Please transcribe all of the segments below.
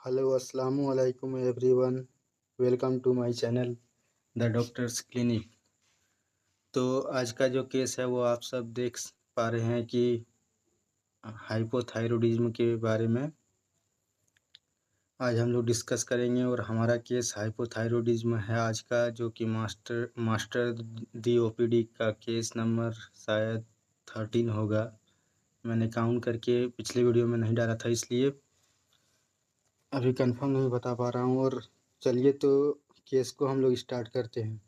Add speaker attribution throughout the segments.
Speaker 1: Hello अस्सलामु अलैकुम everyone. Welcome to my channel the doctor's clinic. तो आज का जो केस है वो आप सब देख पा रहे हैं कि हाइपोथायरॉयडिज्म के बारे में आज हम लोग डिस्कस करेंगे। और हमारा केस हाइपोथायरॉयडिज्म है आज का, जो कि मास्टर दी ओपीडी का केस नंबर शायद 13 होगा। मैंने काउंट करके पिछले वीडियो में नहीं डाला था, इसलिए अभी कंफर्म नहीं बता पा रहा हूँ। और चलिए तो केस को हम लोग स्टार्ट करते हैं।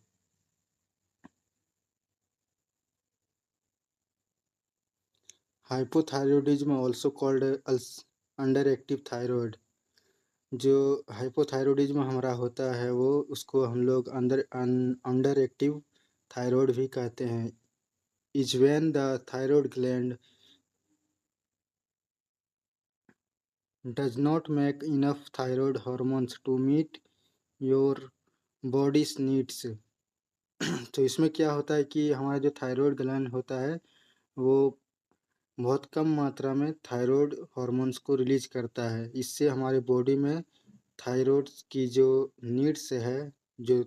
Speaker 1: Hypothyroidism also called under active thyroid. जो हाइपोथायरॉयडिज्म हमारा होता है वो उसको हम लोग अंडर एक्टिव थायराइड भी कहते हैं। Is when the thyroid gland does not make enough thyroid hormones to meet your body's needs. तो इसमें क्या होता है कि हमारा जो थायराइड ग्लैंड होता है वो बहुत कम मात्रा में थायराइड हार्मोन्स को रिलीज करता है। इससे हमारे बॉडी में थायराइड की जो नीड्स है, जो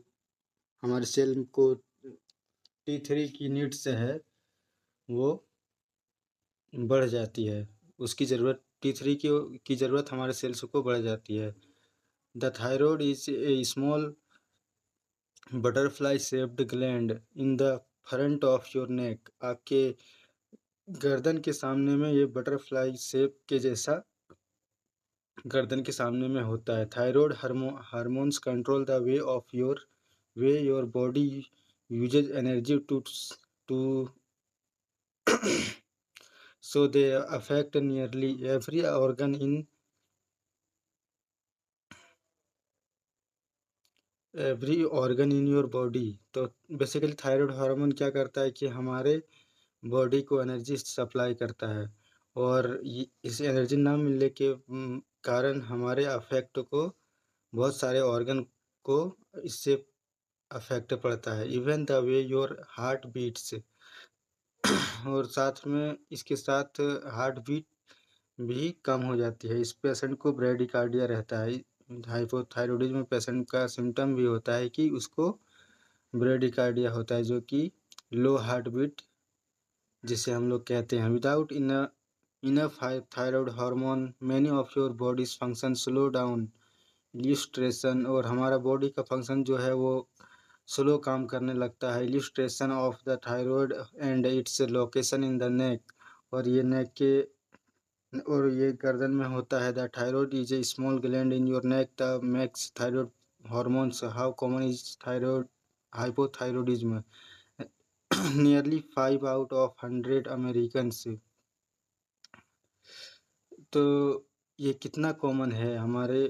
Speaker 1: हमारे सेल को T3 की नीड्स है, वो बढ़ जाती है। उसकी ज़रूरत T3 की ज़रूरत हमारे सेल्स को बढ़ जाती है। The thyroid is a small butterfly shaped gland in the front of your neck. आपके गर्दन के सामने में ये बटरफ्लाई शेप के जैसा गर्दन के सामने में होता है। Thyroid hormones control the way your body uses energy to so they affect nearly every organ in your body। तो बेसिकली थायराइड हार्मोन क्या करता है कि हमारे बॉडी को एनर्जी सप्लाई करता है, और इस एनर्जी ना मिलने के कारण हमारे अफेक्ट को बहुत सारे ऑर्गन को इससे अफेक्ट पड़ता है। Even the way your heart beats. और साथ में इसके साथ हार्ट बीट भी कम हो जाती है। इस पेशेंट को ब्रेडिकार्डिया रहता है। हाइपोथायरॉयडिज्म में पेशेंट का सिम्टम भी होता है कि उसको ब्रेडिकार्डिया होता है, जो कि लो हार्ट बीट जिसे हम लोग कहते हैं। Without enough thyroid hormone many of your body's function slow down illustration. और हमारा बॉडी का फंक्शन जो है वो स्लो काम करने लगता है। Illustration of the thyroid and its location in the neck. और ये नेक के और ये गर्दन में होता है। The thyroid is a small gland in your neck the makes thyroid hormones. How common is thyroid hypothyroidism? Nearly 5 out of 100 American. तो ये कितना कॉमन है हमारे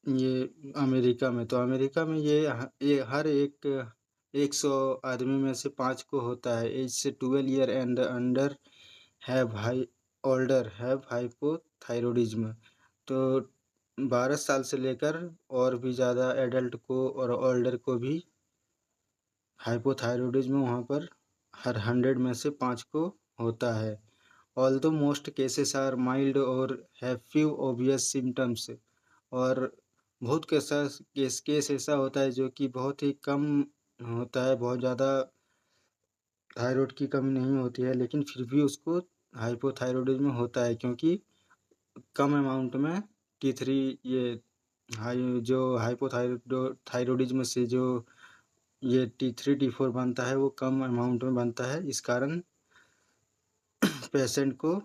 Speaker 1: ये अमेरिका में? तो अमेरिका में ये हर 100 आदमी में से 5 को होता है। एज से 12 year and under have hypothyroidism. तो 12 साल से लेकर और भी ज़्यादा एडल्ट को और ओल्डर को भी हाइपोथायरॉयडिज्म वहाँ पर हर 100 में से 5 को होता है। Although most cases are mild और हैव फ्यू ऑब्वियस सिम्टम्स। और बहुत केस ऐसा होता है जो कि बहुत ही कम होता है, बहुत ज़्यादा थायराइड की कमी नहीं होती है, लेकिन फिर भी उसको हाइपोथायरॉयडिज्म होता है, क्योंकि कम अमाउंट में T3 ये जो हाइपोथायरॉयडिज्म से जो ये T3 T4 बनता है वो कम अमाउंट में बनता है। इस कारण पेशेंट को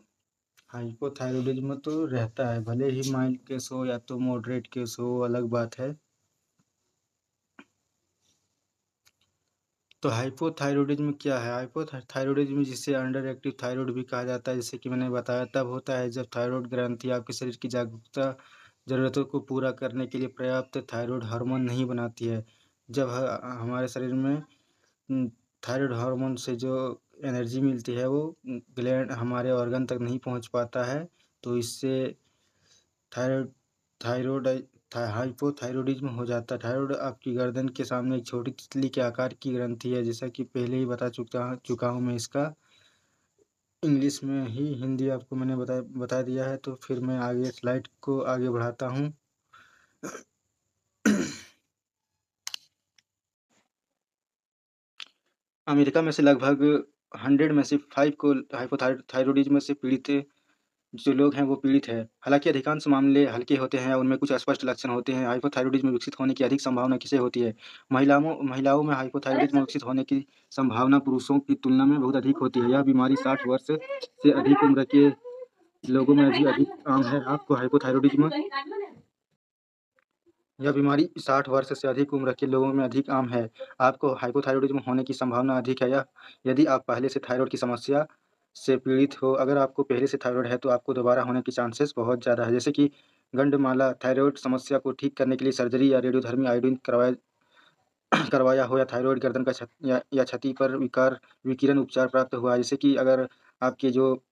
Speaker 1: हाइपोथायरॉयडिज्म तो रहता है, भले ही माइल्ड केस हो या तो मॉडरेट केस हो, अलग बात है। तो हाइपोथायरॉयडिज्म क्या है? हाइपोथायरॉयडिज्म जिसे अंडर एक्टिव थायराइड भी कहा जाता है, जैसे कि मैंने बताया, तब होता है जब थायराइड ग्रंथि आपके शरीर की जागरूकता ज़रूरतों को पूरा करने के लिए पर्याप्त थायराइड हार्मोन नहीं बनाती है। जब हमारे शरीर में थायराइड हार्मोन से जो एनर्जी मिलती है वो ग्लैंड हमारे ऑर्गन तक नहीं पहुंच पाता है, तो इससे थायराइड थायराइड हाइपोथायरॉयडिज्म हो जाता है। थायराइड आपकी गर्दन के सामने एक छोटी तितली के आकार की ग्रंथि है, जैसा कि पहले ही बता चुका हूँ मैं इसका इंग्लिश में ही। हिंदी आपको मैंने बता दिया है। तो फिर मैं आगे स्लाइड को आगे बढ़ाता हूँ। अमेरिका में से लगभग 100 में से 5 को हाइपोथायरॉयडिज़्म से पीड़ित जो लोग हैं वो पीड़ित हैं। हालाँकि अधिकांश मामले हल्के होते हैं, उनमें कुछ स्पष्ट लक्षण होते हैं। हाइपोथायरॉयडिज़्म विकसित होने की अधिक संभावना किसे होती है? महिलाओं में हाइपोथायरॉयडिज़्म विकसित होने की संभावना पुरुषों की तुलना में बहुत अधिक होती है। यह बीमारी 60 वर्ष से अधिक उम्र के लोगों में भी अधिक आम है। आपको हाइपोथायरॉयडिज़्म यह बीमारी 60 वर्ष से अधिक उम्र के लोगों में अधिक आम है। आपको हाइपोथायरॉयडिज़्म होने की संभावना अधिक है यदि आप पहले से थायरॉइड की समस्या से पीड़ित हो। अगर आपको पहले से थायरॉइड है तो आपको दोबारा होने की चांसेस बहुत ज़्यादा है। जैसे कि गंडमाला थायरॉइड समस्या को ठीक करने के लिए सर्जरी या रेडियोधर्मी आयोडीन करवाया हो, या थायरॉइड गर्दन का या छाती पर विकिरण उपचार प्राप्त हुआ। जैसे कि अगर आपके जो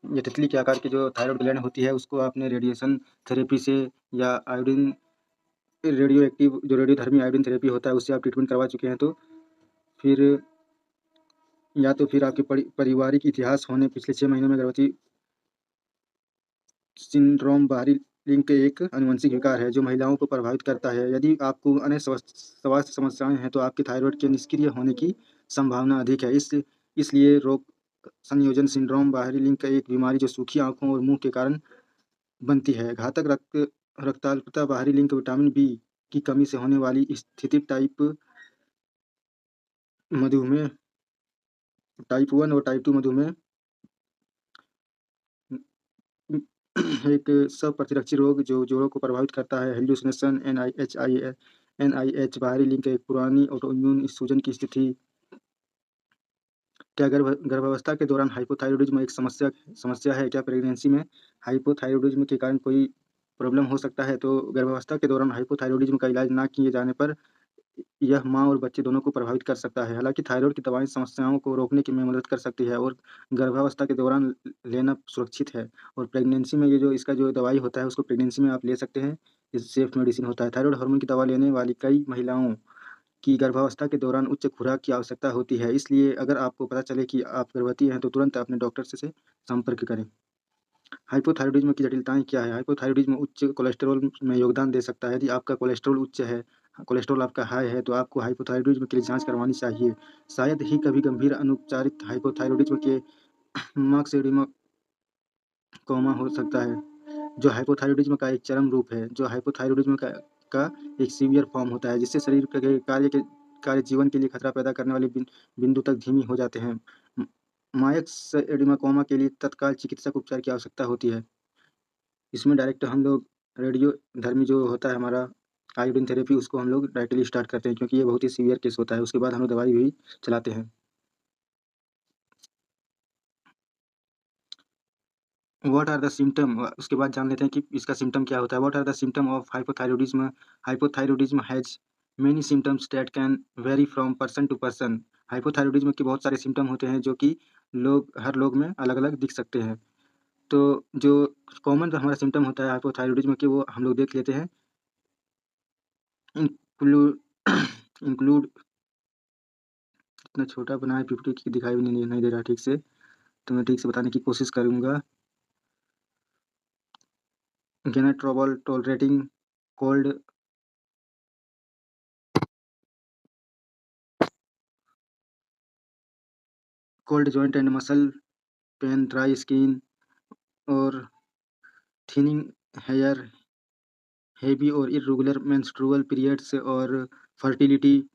Speaker 1: ये तितली के आकार की जो थायरॉइड ग्लैंड होती है उसको आपने रेडिएशन थेरेपी से या आयोडीन रेडियोधर्मी आयोडीन थेरेपी होता है उससे आप ट्रीटमेंट करवा चुके हैं, तो फिर आपके पारिवारिक इतिहास होने पिछले 6 महीनों में गर्भवती सिंड्रोम बाहरी लिंग के एक आनुवंशिक विकार है जो महिलाओं को प्रभावित करता है। यदि आपको अन्य स्वास्थ्य समस्याएं हैं तो आपके थायरॉइड के निष्क्रिय होने की संभावना अधिक है। इसलिए रोग संयोजन सिंड्रोम बाहरी लिंग का एक बीमारी जो सूखी आंखों और मुंह के कारण बनती है। घातक रक्ताल्पता बाहरी लिंग विटामिन बी की कमी से होने वाली स्थिति मधुमेह टाइप 1 और टाइप 2 मधुमेह एक प्रतिरक्षी रोग जो जोड़ों को प्रभावित करता है। हेलुसिनेशन एनआईएच बाहरी लिंग एक पुरानी ऑटोइम्यून सूजन की स्थिति। क्या गर्भावस्था के दौरान हाइपोथायरॉयडिज्म एक समस्या है? क्या प्रेगनेंसी में हाइपोथायरॉयडिज्म के कारण कोई प्रॉब्लम हो सकता है? तो गर्भावस्था के दौरान हाइपोथायरॉयडिज्म का इलाज ना किए जाने पर यह माँ और बच्चे दोनों को प्रभावित कर सकता है। हालाँकि थायरॉइड की दवाएँ समस्याओं को रोकने की में मदद कर सकती है और गर्भावस्था के दौरान लेना सुरक्षित है। और प्रेगनेंसी में ये जो इसका जो दवाई होता है उसको प्रेगनेंसी में आप ले सकते हैं। ये सेफ मेडिसिन होता है। थायरॉइड हार्मोन की दवा लेने वाली कई महिलाओं की गर्भावस्था के दौरान उच्च खुराक की आवश्यकता होती है। इसलिए अगर आपको पता चले कि आप गर्भवती हैं तो तुरंत अपने डॉक्टर से संपर्क करें। हाइपोथायरॉयडिज्म की जटिलताएँ क्या है? हाइपोथायरॉयडिज्म उच्च कोलेस्टेरॉल में योगदान दे सकता है। यदि आपका कोलेस्टेरॉल उच्च है, कोलेस्टेरॉल आपका हाई है, तो आपको हाइपोथायरॉयडिज्म के लिए जाँच करवानी चाहिए। शायद ही कभी गंभीर अनुपचारित हाइपोथायरॉयडिज्म के मार्क्सएडिमा कोमा हो सकता है, जो हाइपोथायरॉयडिज्म का एक चरम रूप है, जो हाइपोथायरॉयडिज्म का एक सीवियर फॉर्म होता है, जिससे शरीर के कार्य जीवन के लिए खतरा पैदा करने वाले बिंदु तक धीमी हो जाते हैं। मार्क्सएडिमा कोमा के लिए तत्काल चिकित्सक उपचार की आवश्यकता होती है। इसमें डायरेक्ट हम लोग रेडियोधर्मी जो होता है हमारा आयोडीन थेरेपी उसको हम लोग डायरेक्टली स्टार्ट करते हैं क्योंकि ये बहुत ही सीवियर केस होता है। उसके बाद हम लोग दवाई भी चलाते हैं। व्हाट आर द सिम्पटम उसके बाद जान लेते हैं कि इसका सिम्पटम क्या होता है। What are the symptom of hypothyroidism? Hypothyroidism has many symptoms that can vary from person to person. Hypothyroidism के बहुत सारे सिम्पटम होते हैं जो कि हर लोग में अलग-अलग दिख सकते हैं। तो जो कॉमन जो हमारा सिम्पटम होता है हाइपोथायरॉयडिज्म के वो हम लोग देख लेते हैं। इंक्लू इंक्लूड इतना छोटा बना है पीपीटी की दिखाई भी नहीं दे रहा ठीक से, तो मैं ठीक से बताने की कोशिश करूँगा। Gainer trouble tolerating cold joint and muscle pain, dry skin और थिनिंग हेयर, हेवी और इर्रेगुलर मेंस्ट्रुअल पीरियड्स और fertility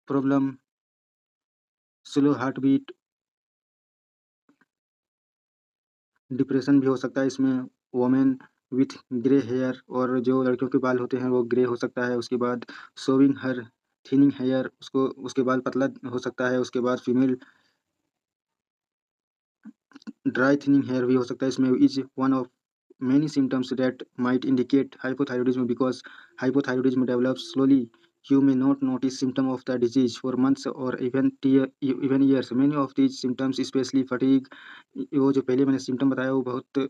Speaker 1: problem, slow heart beat, depression भी हो सकता है इसमें, वुमेन विथ ग्रे हेयर और जो लड़कियों के बाल होते हैं वो ग्रे हो सकता है। उसके बाद शोइंग हर थिनिंग हेयर उसके बाल पतला हो सकता है। उसके बाद फीमेल ड्राई थिनिंग हेयर भी हो सकता है। इसमें is one of many symptoms that might indicate hypothyroidism because hypothyroidism develops slowly. You may not notice symptom of the disease for months or even years. Many of these symptoms, especially fatigue, वो जो पहले मैंने symptom बताया वो बहुत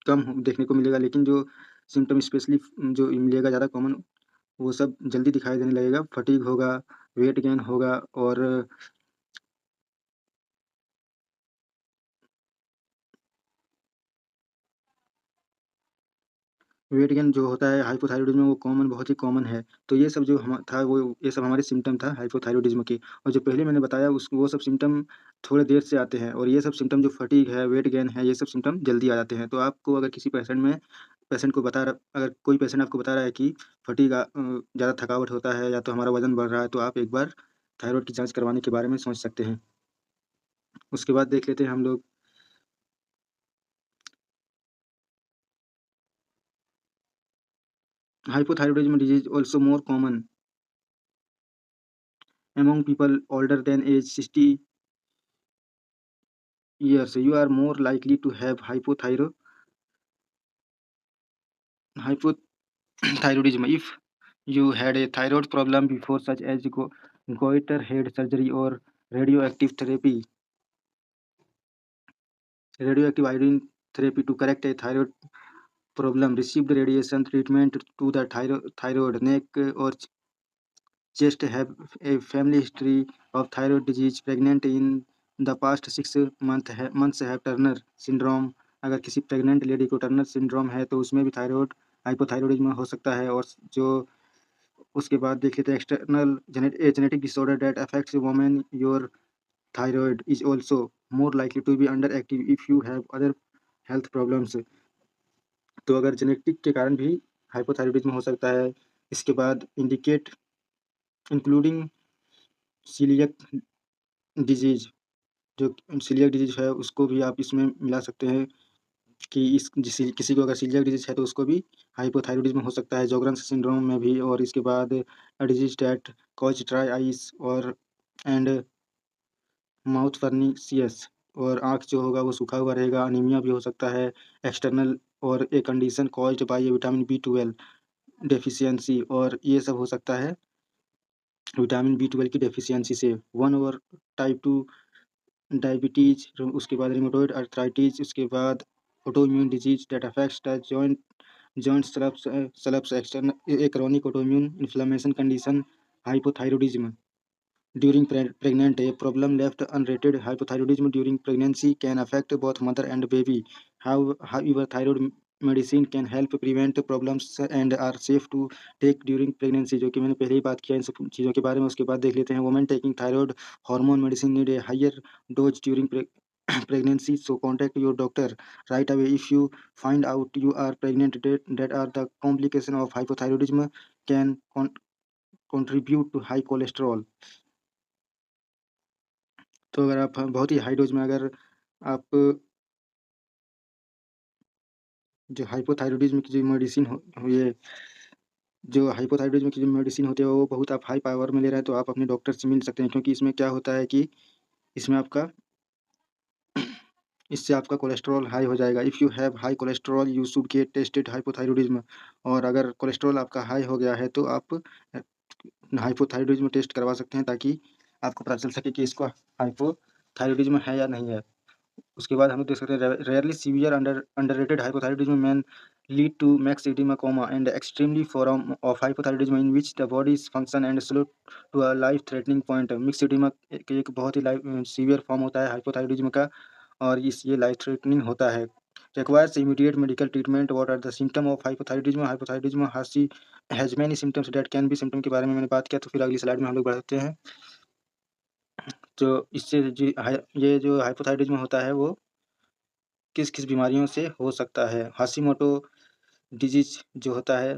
Speaker 1: कम देखने को मिलेगा, लेकिन जो सिम्टम स्पेशली जो मिलेगा ज़्यादा कॉमन वो सब जल्दी दिखाई देने लगेगा। फटीग होगा, वेट गेन होगा और वेट गेन जो होता है हाइपोथायरॉयडिज़्म में वो कॉमन बहुत ही कॉमन है। तो ये सब जो हम था वो ये सब हमारे सिम्पटम था हाइपोथायरॉयडिज़्म के और जो पहले मैंने बताया उस वो सब सिम्पटम थोड़े देर से आते हैं और ये सब सिम्पटम जो फटीग है, वेट गेन है, ये सब सिम्पटम जल्दी आ जाते हैं। तो आपको अगर किसी पेशेंट को बता रहा अगर कोई पेशेंट आपको बता रहा है कि ज़्यादा थकावट होता है या तो हमारा वज़न बढ़ रहा है, तो आप एक बार थायरॉइड की जाँच करवाने के बारे में सोच सकते हैं। उसके बाद देख लेते हैं हम लोग hypothyroidism disease also more common among people older than age 60 years. You are more likely to have hypothyroidism if you had a thyroid problem before, such as goiter, head surgery, or radioactive therapy. Radioactive iodine therapy to correct a thyroid problem. Received radiation treatment to the thyroid, neck, or chest. Have a family history of thyroid disease. Pregnant in the past 6 months have Turner syndrome. अगर किसी pregnant lady को Turner syndrome है तो उसमें भी thyroid hypothyroidism हो सकता है और जो उसके बाद देख लेते हैं external genetic disorder that affects women your thyroid is also more likely to be underactive if you have other health problems. तो अगर जेनेटिक के कारण भी हाइपोथायरॉयडिज्म हो सकता है। इसके बाद इंडिकेट इंक्लूडिंग सीलियक डिजीज जो सीलियक डिजीज है उसको भी आप इसमें मिला सकते हैं कि किसी को अगर सीलियक डिजीज है तो उसको भी हाइपोथायरॉयडिज्म हो सकता है जोग्रन्स सिंड्रोम में भी। और इसके बाद disease that cause dry eyes और एंड माउथ फर्निशियस और आँख जो होगा वो सूखा हुआ रहेगा, अनीमिया भी हो सकता है एक्सटर्नल और a condition caused by vitamin B12 deficiency और ये सब हो सकता है विटामिन B12 की डेफिशिएंसी से। 1 और टाइप 2 डायबिटीज़ उसके बाद रूमेटॉइड अर्थराइटिस उसके बाद autoimmune disease that affects the joint स्लप्स external a chronic autoimmune inflammation condition hypothyroidism during pregnant. A problem left unrated hypothyroidism during pregnancy can affect both mother and baby. However, thyroid medicine can help prevent problems and are safe to take during pregnancy. जो कि मैंने पहले ही बात किया इन सब चीज़ों के बारे में। उसके बाद देख लेते हैं women taking thyroid hormone medicine need a higher dose during pregnancy, so contact your doctor right away if you find out you are pregnant. That are the complication of hypothyroidism can contribute to high cholesterol. तो अगर आप बहुत ही high dose में अगर आप जो हाइपोथायरॉयडिज़्म की जो मेडिसिन ये जो हाइपोथायरॉयडिज़्म की जो मेडिसिन होती है वो बहुत आप हाई पावर में ले रहे हैं तो आप अपने डॉक्टर से मिल सकते हैं क्योंकि इसमें क्या होता है कि इसमें आपका इससे आपका कोलेस्ट्रॉल हाई हो जाएगा। If you have high cholesterol you should get tested hypothyroidism और अगर कोलेस्ट्रॉल आपका हाई हो गया है तो आप हाइपोथायरॉयडिज़्म टेस्ट करवा सकते हैं ताकि आपको पता चल सके कि इसको हाइपोथायरॉयडिज़्म है या नहीं है। उसके बाद हम लोग देख सकते हैं rarely severe underrated hypothyroidism man lead to myxedema coma and extremely form of hypothyroidism in which the body's function and slow to a life threatening point. Myxedema एक बहुत ही सीवियर फॉर्म होता है hypothyroidism का और इस ये life threatening होता है। Requires immediate medical treatment. What are the symptom of hypothyroidism? Hypothyroidism has many symptoms that can be. Symptom के बारे में मैंने बात किया तो फिर अगली स्लाइड में हम लोग बढ़ते हैं। तो इससे ये जो हाइपोथायरॉयडिज्म होता है वो किस-किस बीमारियों से हो सकता है? हाशिमोटो डिजीज़ जो होता है,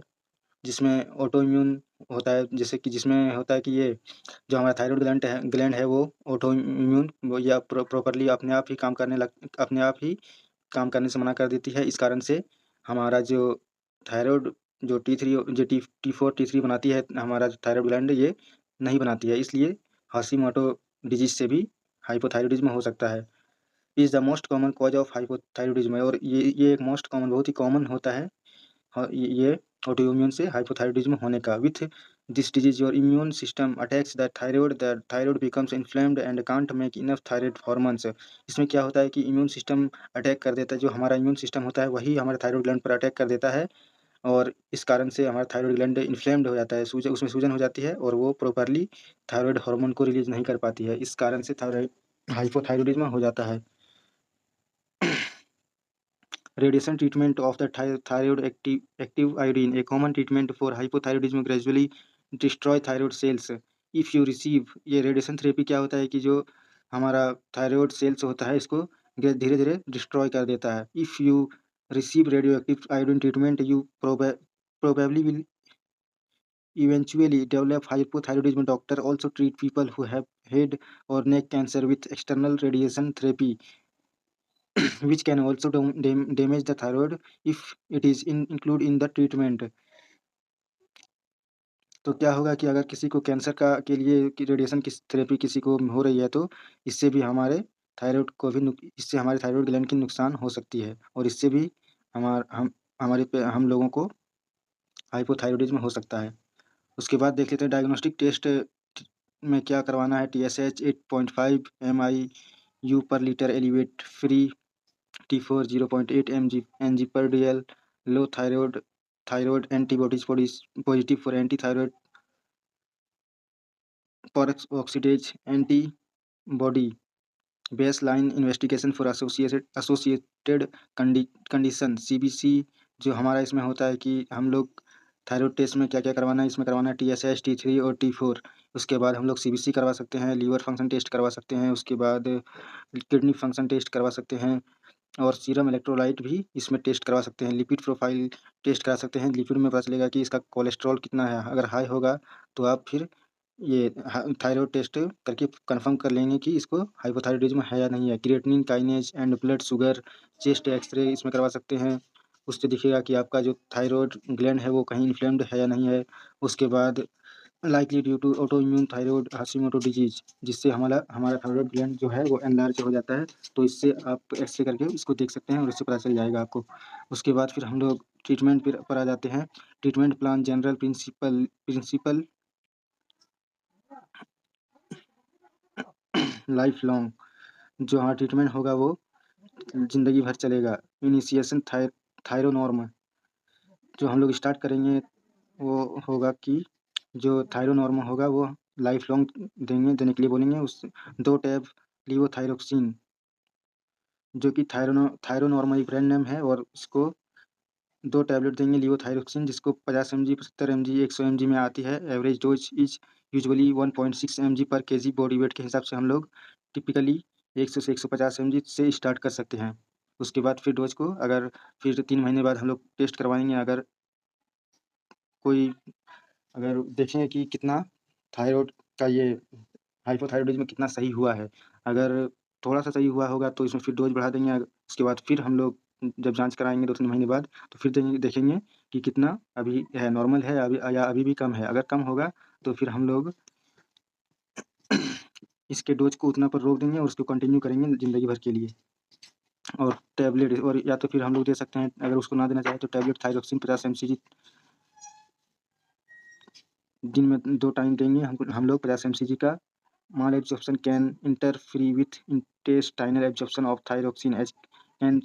Speaker 1: जिसमें ऑटोइम्यून होता है, जैसे कि जिसमें होता है कि ये जो हमारा थायरॉइड ग्लैंड है वो ऑटोइम्यून वो या प्रॉपर्ली अपने आप ही काम करने से मना कर देती है। इस कारण से हमारा जो थायरॉइड जो T4, T3 बनाती है हमारा जो थायरॉइड ग्लैंड ये नहीं बनाती है। इसलिए हाशिमोटो डिजीज़ से भी हाइपोथायरॉयडिज़्म हो सकता है। Is the most common cause of hypothyroidism और ये एक मोस्ट कॉमन बहुत ही कॉमन होता है ये ऑटोइम्यून से हाइपोथायरॉयडिज़्म होने का। With this disease your immune system attacks the thyroid becomes inflamed and can't make enough thyroid hormones. इसमें क्या होता है कि इम्यून सिस्टम अटैक कर देता है, जो हमारा इम्यून सिस्टम होता है वही हमारे थायरॉइड ग्लैंड पर अटैक कर देता है और इस कारण से हमारा थायरॉइड ग्लैंड इन्फ्लेम्ड हो जाता है, उसमें सूजन हो जाती है और वो प्रॉपर्ली थायरॉइड हार्मोन को रिलीज़ नहीं कर पाती है। इस कारण से थायरॉइड हाइपोथायरॉयडिज़्म हो जाता है। Radiation treatment of the thyroid active iodine, a common treatment for hypothyroidism, gradually destroy thyroid cells. If you receive, ये रेडिएशन थेरेपी क्या होता है कि जो हमारा थायराइड सेल्स होता है इसको धीरे धीरे डिस्ट्रॉय कर देता है. If you receive radioactive iodine treatment, you probably will eventually develop hypothyroidism. Doctor also treat people who have head or neck cancer with external radiation therapy, which can also damage the thyroid if it is include in the treatment. तो क्या होगा कि अगर किसी को cancer का के लिए कि रेडिएशन की थेरेपी किसी को हो रही है तो इससे भी हमारे थायराइड को भी इससे हमारे थायराइड ग्लैंड की नुकसान हो सकती है और इससे भी हमारे पे हम लोगों को हाइपोथायरॉयडिज्म हो सकता है. उसके बाद देख लेते हैं डायग्नोस्टिक टेस्ट में क्या करवाना है. TSH 8.5 MIU पर litre elevate free, T4 0.8 mg per dl, low thyroid antibodies positive for anti thyroid peroxidase antibody, baseline investigation for associated condition CBC. जो हमारा इसमें होता है कि हम लोग थायराइड टेस्ट में क्या क्या करवाना है, इसमें करवाना है TSH, T3 और T4. उसके बाद हम लोग CBC करवा सकते हैं, लीवर फंक्शन टेस्ट करवा सकते हैं, उसके बाद किडनी फंक्शन टेस्ट करवा सकते हैं और सीरम इलेक्ट्रोलाइट भी इसमें टेस्ट करवा सकते हैं. लिपिड प्रोफाइल टेस्ट करा सकते हैं. लिपिड में पता चलेगा कि इसका कोलेस्ट्रॉल कितना है. अगर हाई होगा तो आप फिर ये थायराइड टेस्ट करके कंफर्म कर लेंगे कि इसको हाइपोथायरॉयडिज्म है या नहीं है. Creatinine kinase and blood sugar chest x ray इसमें करवा सकते हैं. उससे दिखेगा कि आपका जो थायराइड ग्लैंड है वो कहीं इन्फ्लेम्ड है या नहीं है. उसके बाद likely due to auto immune thyroid Hashimoto disease, जिससे हमारा हमारा थायराइड ग्लैंड जो है वो एनलार्ज हो जाता है. तो इससे आप एक्सरे करके इसको देख सकते हैं और इससे पता चल जाएगा आपको. उसके बाद फिर हम लोग ट्रीटमेंट पर आ जाते हैं. Treatment plan general principle life long. जो हमारा ट्रीटमेंट होगा वो ज़िंदगी भर चलेगा. इनिशिएशन थायरोनॉर्म, जो हम लोग स्टार्ट करेंगे वो होगा कि जो थायरोनॉर्म होगा वो लाइफ लॉन्ग देने के लिए बोलेंगे. उस 2 टैब लीवोथायरोक्सिन, जो कि थायरोनॉर्म एक ब्रांड नेम है, और उसको 2 टैबलेट देंगे लीवोथायरोक्सिन, जिसको 50 mg 75 mg 100 mg में आती है. Average dose is usually 1.6 mg पर kg. बॉडी वेट के हिसाब से हम लोग टिपिकली 100 से 150 mg से स्टार्ट कर सकते हैं. उसके बाद फिर डोज को अगर फिर 3 महीने बाद हम लोग टेस्ट करवाएंगे. कोई अगर देखें कि कितना थायराइड का ये हाइपोथायरॉयडिज्म कितना सही हुआ है. अगर थोड़ा-सा सही हुआ होगा तो इसमें फिर डोज़ बढ़ा देंगे. उसके बाद फिर हम लोग जब जाँच कराएँगे 2-3 महीने बाद तो फिर देखेंगे कि कितना अभी है, नॉर्मल है अभी या अभी भी कम है. अगर कम होगा तो फिर हम लोग इसके डोज़ को उतना पर रोक देंगे और उसको कंटिन्यू करेंगे ज़िंदगी भर के लिए. और टैबलेट, और या तो फिर हम लोग दे सकते हैं, अगर उसको ना देना चाहें तो टैबलेट थायरोक्सिन 50 mg दिन में 2 टाइम देंगे हम लोग 50 mg का. Mal absorption can interfere with intestinal absorption of thyroxine and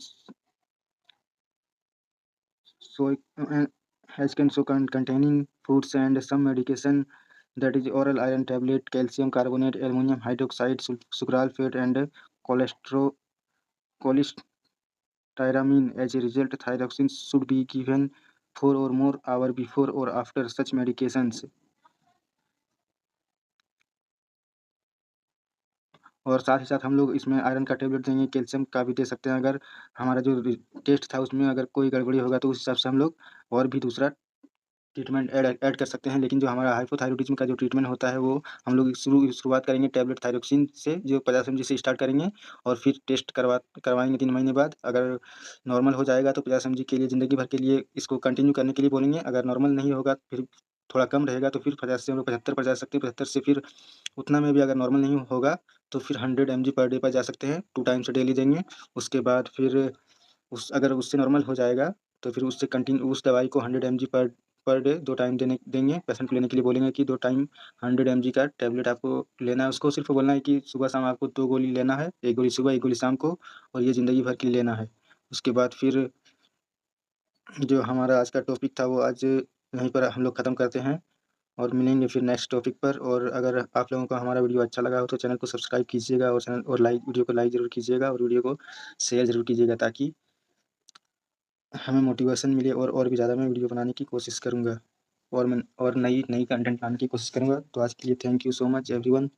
Speaker 1: so as can so containing foods and some medication, that is oral iron tablet, calcium carbonate, ammonium hydroxide, sucralfate and cholestyramine. As a result, thyroxine should be given 4 or more hours before or after such medications. और साथ ही साथ हम लोग इसमें iron का tablet देंगे, calcium का भी दे सकते हैं. अगर हमारा जो टेस्ट था उसमें अगर कोई गड़बड़ी होगा तो उस हिसाब से हम लोग और भी दूसरा ट्रीटमेंट ऐड कर सकते हैं. लेकिन जो हमारा हाइपोथायरॉयडिज्म का जो ट्रीटमेंट होता है वो हम लोग शुरुआत करेंगे टैबलेट थायरोक्सिन से, जो 50 mg से स्टार्ट करेंगे और फिर टेस्ट करवाएंगे 3 महीने बाद. अगर नॉर्मल हो जाएगा तो 50 mg के लिए ज़िंदगी भर के लिए इसको कंटिन्यू करने के लिए बोलेंगे. अगर नॉर्मल नहीं होगा फिर थोड़ा कम रहेगा तो फिर 50 से हम लोग 75 पर जा सकते हैं. 75 से फिर उतना में भी अगर नॉर्मल नहीं होगा तो फिर 100 mg पर डे पर जा सकते हैं. 2 टाइम से डेली देंगे. उसके बाद फिर अगर उससे नॉर्मल हो जाएगा तो फिर उससे कंटिन्यू उस दवाई को 100 mg पर डे 2 टाइम देंगे. पेशेंट को लेने के लिए बोलेंगे कि 2 टाइम 100 mg का टैबलेट आपको लेना है. उसको सिर्फ बोलना है कि सुबह शाम आपको 2 गोली लेना है, 1 गोली सुबह 1 गोली शाम को, और ये ज़िंदगी भर के लिए लेना है. उसके बाद फिर जो हमारा आज का टॉपिक था वो आज यहीं पर हम लोग ख़त्म करते हैं और मिलेंगे फिर नेक्स्ट टॉपिक पर. और अगर आप लोगों को हमारा वीडियो अच्छा लगा हो तो चैनल को सब्सक्राइब कीजिएगा और वीडियो को लाइक ज़रूर कीजिएगा और वीडियो को शेयर ज़रूर कीजिएगा, ताकि हमें मोटिवेशन मिले और भी ज़्यादा मैं वीडियो बनाने की कोशिश करूँगा और नई नई कंटेंट लाने की कोशिश करूँगा। तो आज के लिए thank you so much everyone.